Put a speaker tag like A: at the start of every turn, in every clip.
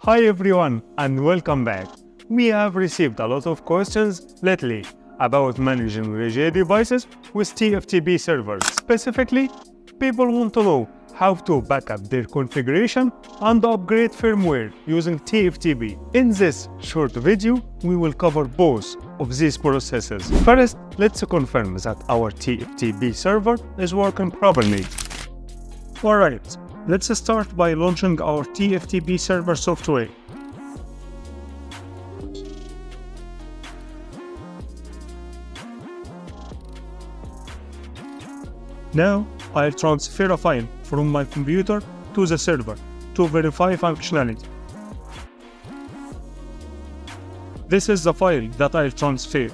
A: Hi everyone and welcome back. We have received a lot of questions lately about managing Ruijie devices with TFTP servers. Specifically, people want to know how to back up their configuration and upgrade firmware using TFTP. In this short video, we will cover both of these processes. First, let's confirm that our TFTP server is working properly. Alright, let's start by launching our TFTP server software. Now, I'll transfer a file from my computer to the server to verify functionality. This is the file that I'll transfer.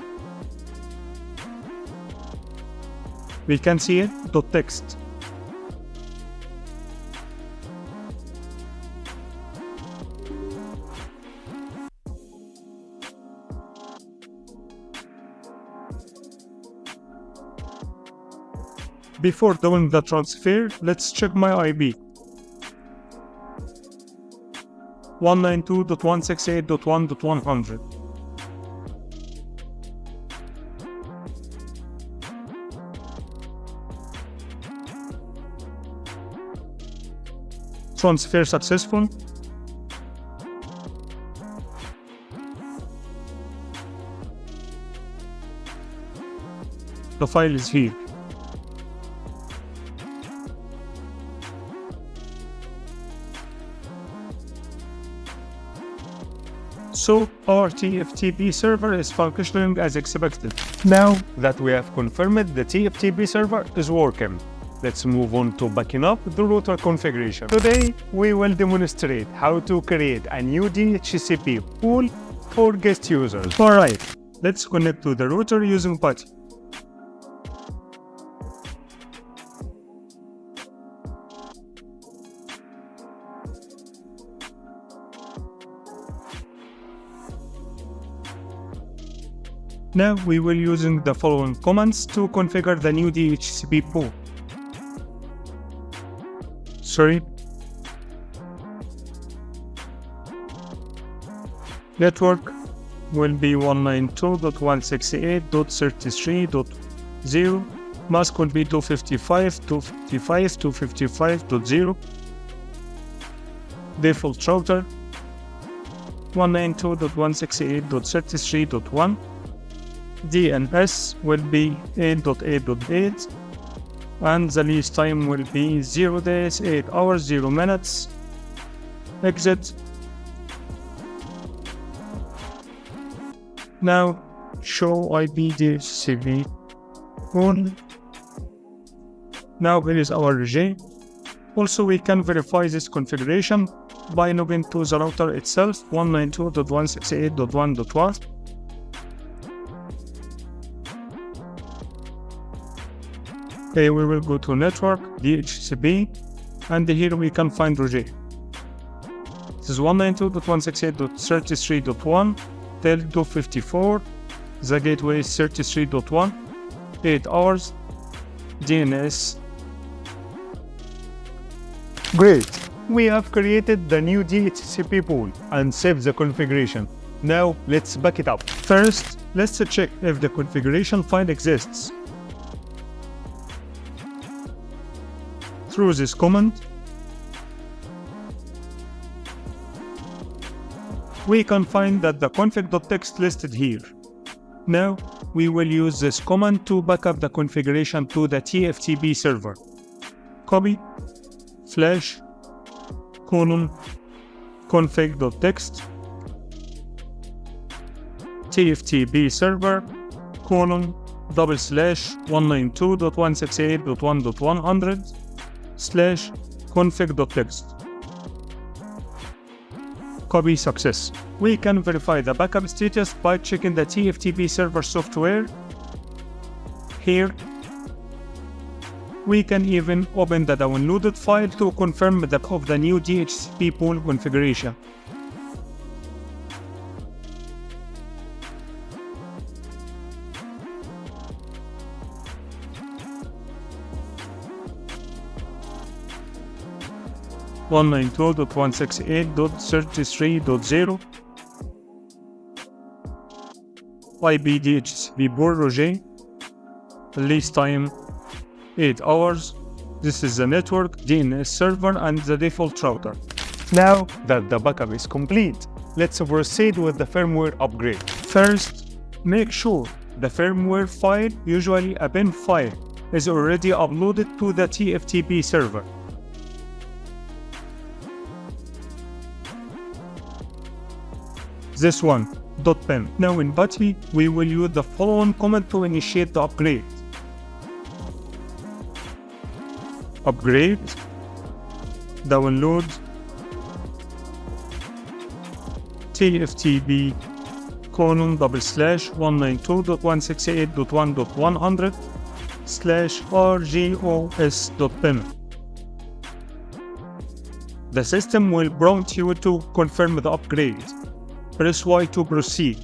A: We can see it, .txt. Before doing the transfer, let's check my IP. 192.168.1.100. Transfer successful. The file is here. So our TFTP server is functioning as expected. Now that we have confirmed the TFTP server is working, let's move on to backing up the router configuration. Today, we will demonstrate how to create a new DHCP pool for guest users. Alright, let's connect to the router using PuTTY. Now we will using the following commands to configure the new DHCP pool. Network will be 192.168.33.0. Mask will be 255.255.255.0. Default router 192.168.33.1. DNS will be 8.8.8 and the lease time will be 0 days, 8 hours, 0 minutes. Exit. Now show IP DHCP pool. Now here is our Ruijie. Also we can verify this configuration by logging to the router itself 192.168.1.1. Okay, we will go to Network, DHCP, and here we can find Ruijie. This is 192.168.33.1, till 254, the gateway is 33.1, 8 hours, DNS. Great! We have created the new DHCP pool and saved the configuration. Now let's back it up. First, let's check if the configuration file exists. Through this command, we can find that the config.txt listed here. Now, we will use this command to back up the configuration to the TFTP server. Copy /config.txt TFTP server /192.168.1.100 /config.txt. Copy success. We can verify the backup status by checking the TFTP server software. Here, we can even open the downloaded file to confirm the new DHCP pool configuration. 192.168.33.0 IP DHCP port Ruijie. Release time 8 hours. This is the network, DNS server, and the default router. Now that the backup is complete, let's proceed with the firmware upgrade. First, make sure the firmware file, usually a bin file, is already uploaded to the TFTP server. This one, .pem. Now in PuTTY, we will use the following command to initiate the upgrade. Upgrade, download, TFTP :/192.168.1.100/rgos.pem. The system will prompt you to confirm the upgrade. Press Y to proceed.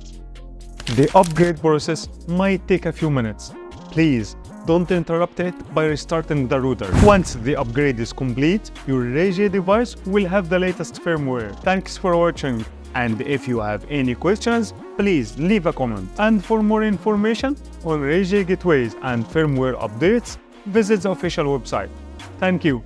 A: The upgrade process might take a few minutes. Please don't interrupt it by restarting the router. Once the upgrade is complete, your Ruijie device will have the latest firmware. Thanks for watching, and if you have any questions, please leave a comment. And for more information on Ruijie gateways and firmware updates, visit the official website. Thank you.